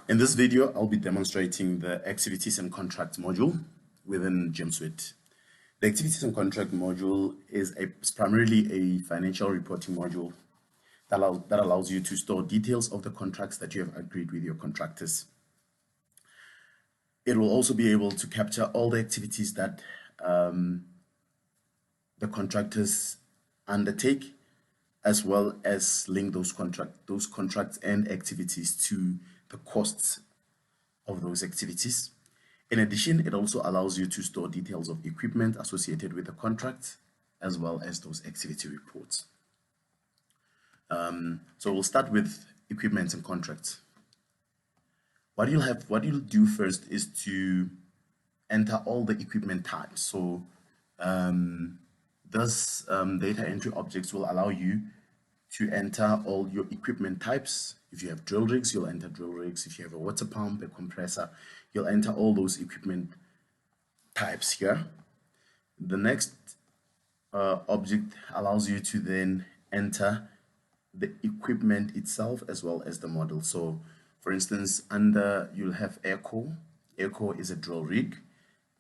In this video, I'll be demonstrating the activities and contract module within GEMSuite. The activities and contract module is primarily a financial reporting module that allows you to store details of the contracts that you have agreed with your contractors. It will also be able to capture all the activities that the contractors undertake, as well as link those contracts and activities to the costs of those activities. In addition, it also allows you to store details of equipment associated with the contract, as well as those activity reports. So we'll start with equipment and contracts. What you'll do first is to enter all the equipment types. So this data entry objects will allow you to enter all your equipment types. If you have drill rigs, you'll enter drill rigs. If you have a water pump, a compressor, you'll enter all those equipment types here. The next object allows you to then enter the equipment itself as well as the model. So for instance, you'll have aircore. Aircore is a drill rig,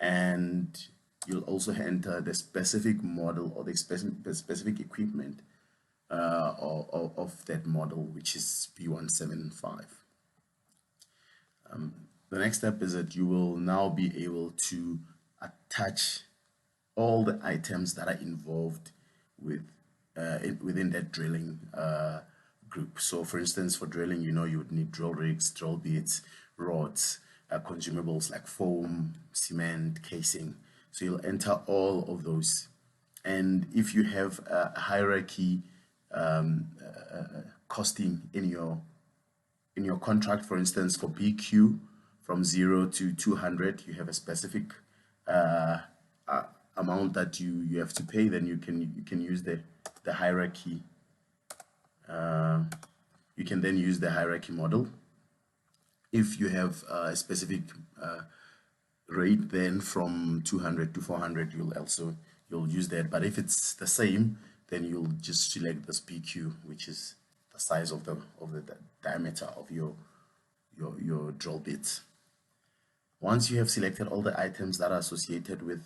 and you'll also enter the specific model or the specific equipment of that model, which is P175. The next step is that you will now be able to attach all the items that are involved with within that drilling group. So for instance, for drilling, you would need drill rigs, drill bits, rods, consumables like foam, cement, casing. So you'll enter all of those. And if you have a hierarchy costing in your contract, for instance, for PQ from 0 to 200, you have a specific amount that you have to pay. Then you can use the hierarchy. You can then use the hierarchy model. If you have a specific rate, then from 200 to 400, you'll use that. But if it's the same, then you'll just select this PQ, which is the size of the diameter of your drill bit. Once you have selected all the items that are associated with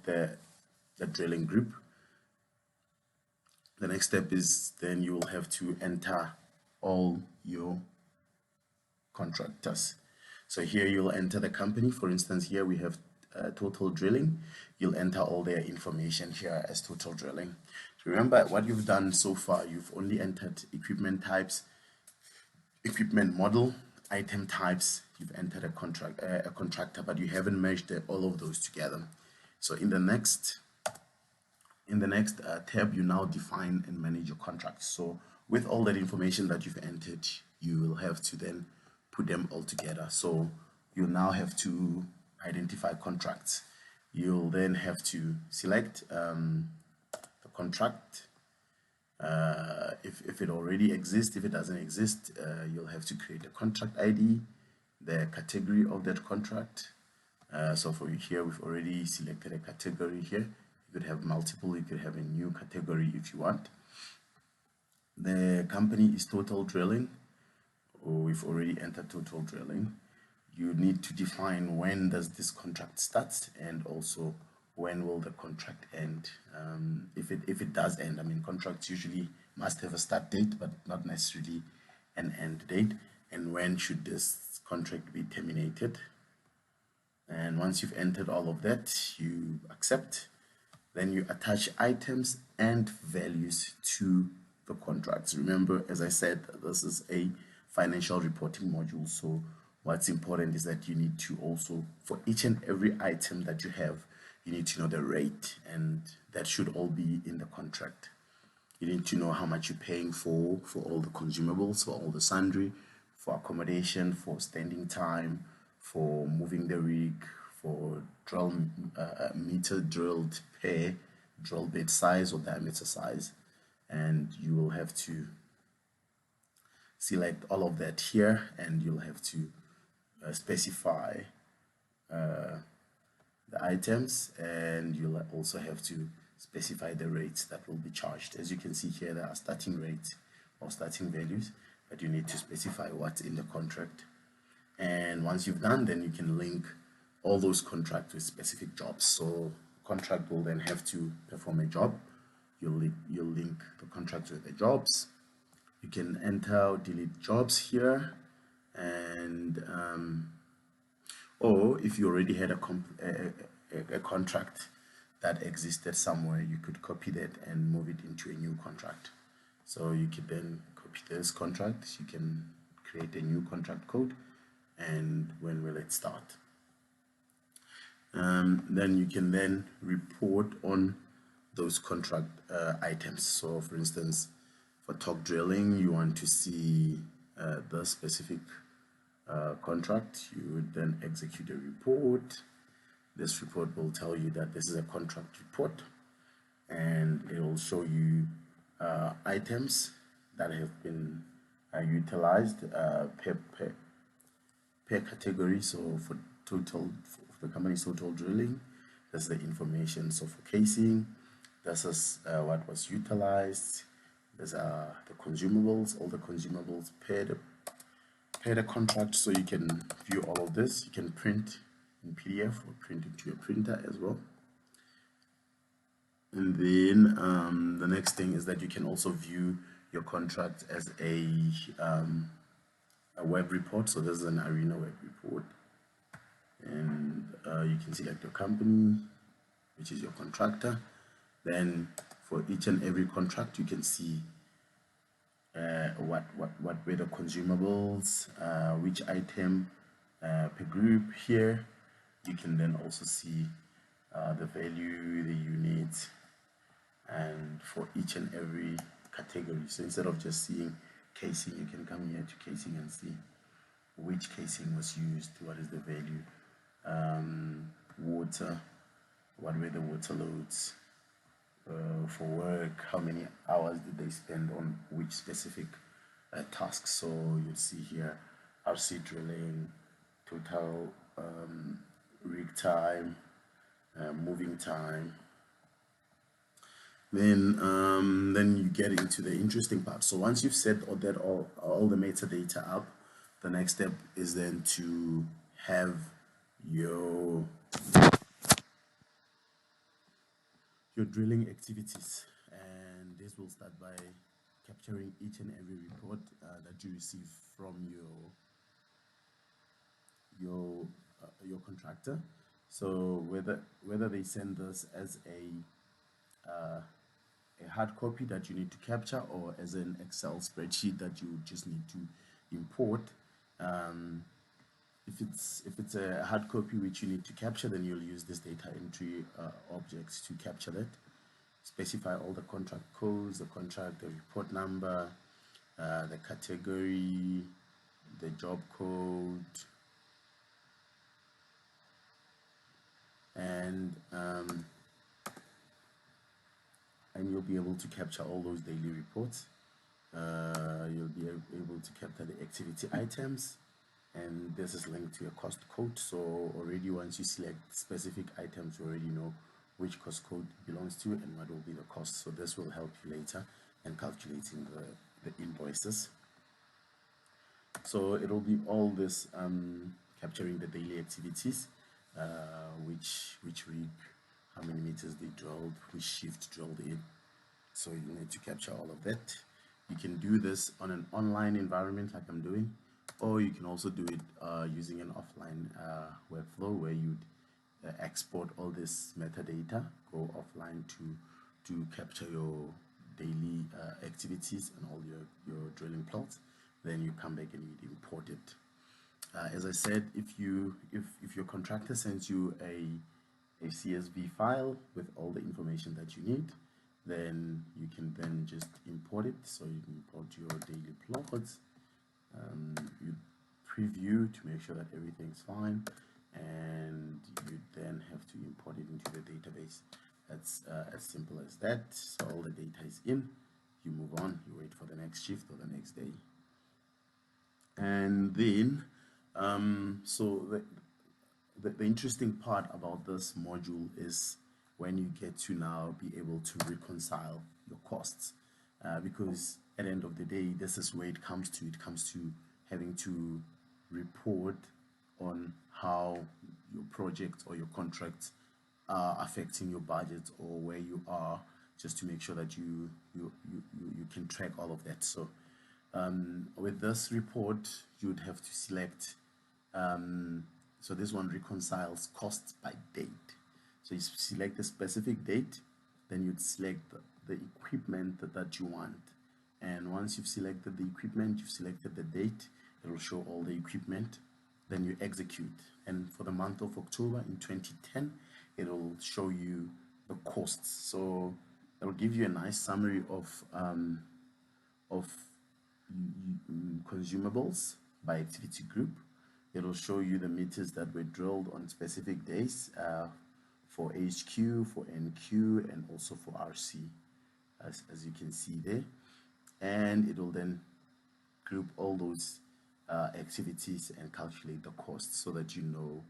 the drilling group, the next step is then you will have to enter all your contractors. So here you'll enter the company. For instance, here we have Total Drilling. You'll enter all their information here as Total Drilling. So remember what you've done so far. You've only entered equipment types, equipment model, item types. You've entered a contractor, but you haven't merged all of those together. So in the next tab, you now define and manage your contracts. So with all that information that you've entered, you will have to then put them all together. So you now have to identify contracts. You'll then have to select the contract. If it already exists. If it doesn't exist, you'll have to create a contract ID, the category of that contract. So for here, we've already selected a category here. You could have multiple, you could have a new category if you want. The company is Total Drilling. We've already entered Total Drilling. You need to define when does this contract start, and also when will the contract end. If it does end, I mean, contracts usually must have a start date, but not necessarily an end date. And when should this contract be terminated? And once you've entered all of that, you accept. Then you attach items and values to the contracts. Remember, as I said, this is a financial reporting module. So what's important is that you need to also, for each and every item that you have, you need to know the rate, and that should all be in the contract. You need to know how much you're paying for all the consumables, for all the sundry, for accommodation, for standing time, for moving the rig, for drill meter drilled per drill bit size or diameter size. And you will have to select all of that here, and you'll have to specify the items, and you'll also have to specify the rates that will be charged. As you can see here, there are starting rates or starting values, but you need to specify what's in the contract. And once you've done, then you can link all those contracts with specific jobs. So contract will then have to perform a job. You'll link the contracts with the jobs. You can enter or delete jobs here, and or if you already had a contract that existed somewhere, you could copy that and move it into a new contract. So you can then copy this contract, you can create a new contract code, and when will it start? Then you can then report on those contract items. So for instance, for Torque Drilling, you want to see the specific contract, you would then execute a report. This report will tell you that this is a contract report, and it will show you items that have been utilized per category. So for the company's Total Drilling, that's the information. So for casing, this is what was utilized. These are the consumables, all the consumables per the contract. So you can view all of this. You can print in PDF or print it to your printer as well. And then the next thing is that you can also view your contract as a web report. So this is an Arena web report, and you can select your company, which is your contractor. Then for each and every contract, you can see what were the consumables, which item per group. Here you can then also see the value, the units, and for each and every category. So instead of just seeing casing, you can come here to casing and see which casing was used, what is the value. Water, what were the water loads for work, how many hours did they spend on which specific tasks. So you'll see here RC drilling, total rig time, moving time. Then you get into the interesting part. So once you've set all the metadata up, the next step is then to have your drilling activities, and this will start by capturing each and every report that you receive from your contractor. So whether they send this as a hard copy that you need to capture, or as an Excel spreadsheet that you just need to import. If it's a hard copy which you need to capture, then you'll use this data entry objects to capture that. Specify all the contract codes, the contract, the report number, the category, the job code, and you'll be able to capture all those daily reports. You'll be able to capture the activity items, and this is linked to a cost code. So already once you select specific items, you already know which cost code belongs to and what will be the cost. So this will help you later in calculating the invoices. So it will be all this capturing the daily activities, which rig, how many meters they drilled, which shift drilled in. So you need to capture all of that. You can do this on an online environment like I'm doing, or you can also do it using an offline workflow where you'd export all this metadata, go offline to capture your daily activities and all your drilling plots. Then you come back and you import it. As I said, if your contractor sends you a CSV file with all the information that you need, then you can then just import it. So you can import your daily plots, you preview to make sure that everything's fine, and you then have to import it into the database. That's as simple as that. So all the data is in, you move on, you wait for the next shift or the next day. And then so the interesting part about this module is when you get to now be able to reconcile your costs, because at the end of the day, this is where it comes to. It comes to having to report on how your project or your contracts are affecting your budget or where you are, just to make sure that you can track all of that. So with this report, you'd have to select, so this one reconciles costs by date. So you select a specific date, then you'd select the equipment that you want. And once you've selected the equipment, you've selected the date, it will show all the equipment. Then you execute. And for the month of October in 2010, it will show you the costs. So it'll give you a nice summary of consumables by activity group. It'll show you the meters that were drilled on specific days for HQ, for NQ, and also for RC, as you can see there. And it will then group all those activities and calculate the costs so that you know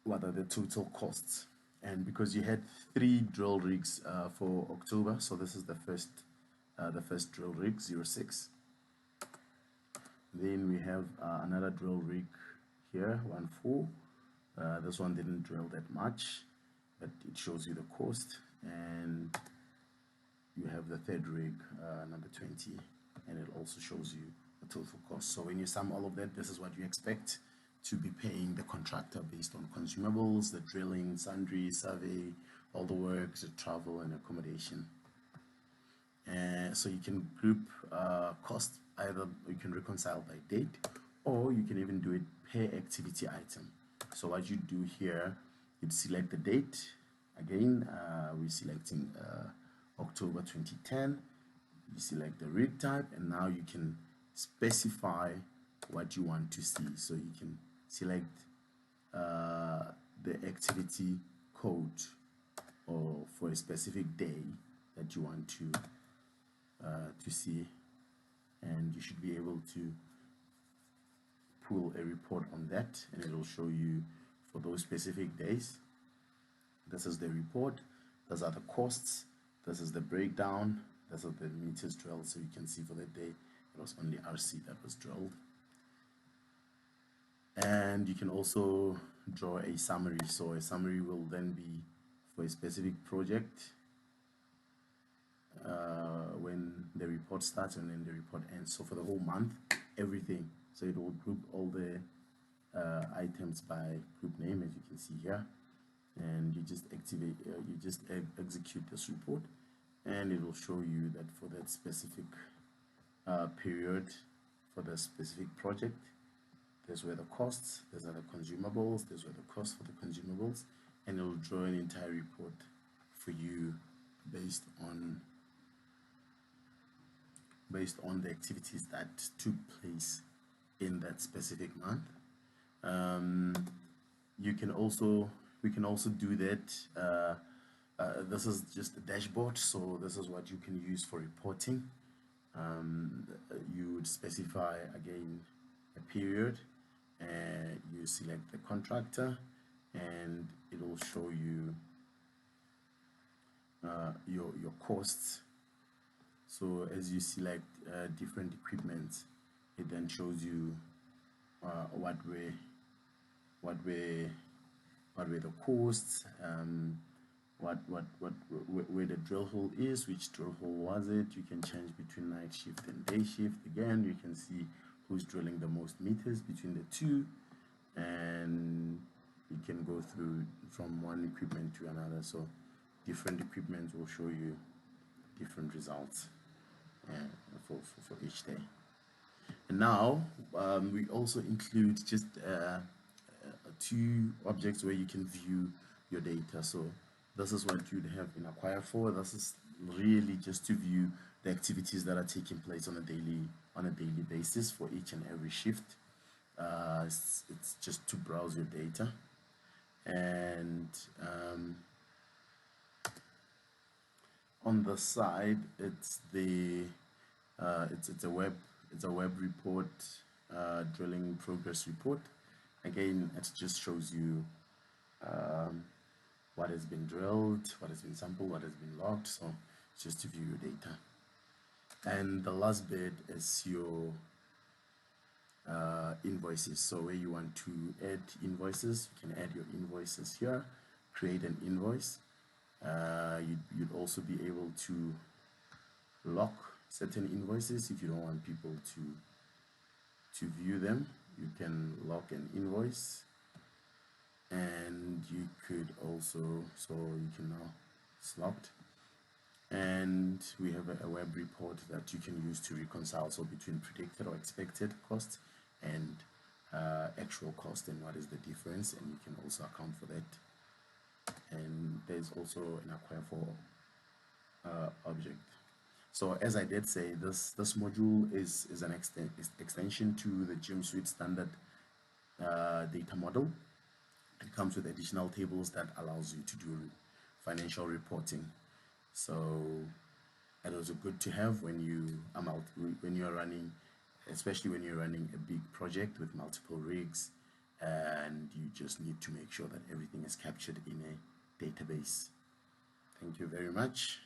what are the total costs. And because you had 3 drill rigs for October, so this is the first drill rig, 06. Then we have another drill rig here, 14. This one didn't drill that much, but it shows you the cost. And you have the third rig, number 20, and it also shows you the total cost. So when you sum all of that, this is what you expect to be paying the contractor based on consumables, the drilling, sundry, survey, all the works, the travel and accommodation. So you can group cost, either you can reconcile by date, or you can even do it per activity item. So what you do here, you'd select the date. Again, we're selecting October 2010. You select the rig type, and now you can specify what you want to see. So you can select the activity code or for a specific day that you want to see, and you should be able to pull a report on that, and it will show you for those specific days. This is the report, those are the costs, this is the breakdown, this is the meters drilled. So you can see for the day it was only RC that was drilled. And you can also draw a summary. So a summary will then be for a specific project when the report starts and then the report ends. So for the whole month, everything. So it will group all the items by group name, as you can see here, and you just activate, you just execute this report, and it will show you that for that specific period, for the specific project, there's where the costs, there's are the consumables, there's where the cost for the consumables, and it will draw an entire report for you based on the activities that took place in that specific month. We can also do that. This is just a dashboard, so this is what you can use for reporting. You would specify again a period, and you select the contractor, and it will show you your costs. So as you select different equipment, it then shows you what were the costs, where the drill hole is, which drill hole was it. You can change between night shift and day shift. Again, you can see who's drilling the most meters between the two, and you can go through from one equipment to another. So different equipment will show you different results for each day. And now we also include just 2 objects where you can view your data. So this is what you'd have in Acquire for. This is really just to view the activities that are taking place on a daily basis for each and every shift. It's just to browse your data. And on the side, it's a web report, drilling progress report. Again, it just shows you what has been drilled, what has been sampled, what has been logged. So just to view your data. And the last bit is your invoices. So where you want to add invoices, you can add your invoices here, create an invoice. You'd also be able to lock certain invoices if you don't want people to view them. You can lock an invoice, and you could also, so you can now, it's locked. And we have a web report that you can use to reconcile, so between predicted or expected cost and actual cost, and what is the difference, and you can also account for that. And there's also an acquire for object. So as I did say, this module is an extension to the Gym Suite standard data model. It comes with additional tables that allows you to do financial reporting. So it was good to have when you are running, especially when you're running a big project with multiple rigs, and you just need to make sure that everything is captured in a database. Thank you very much.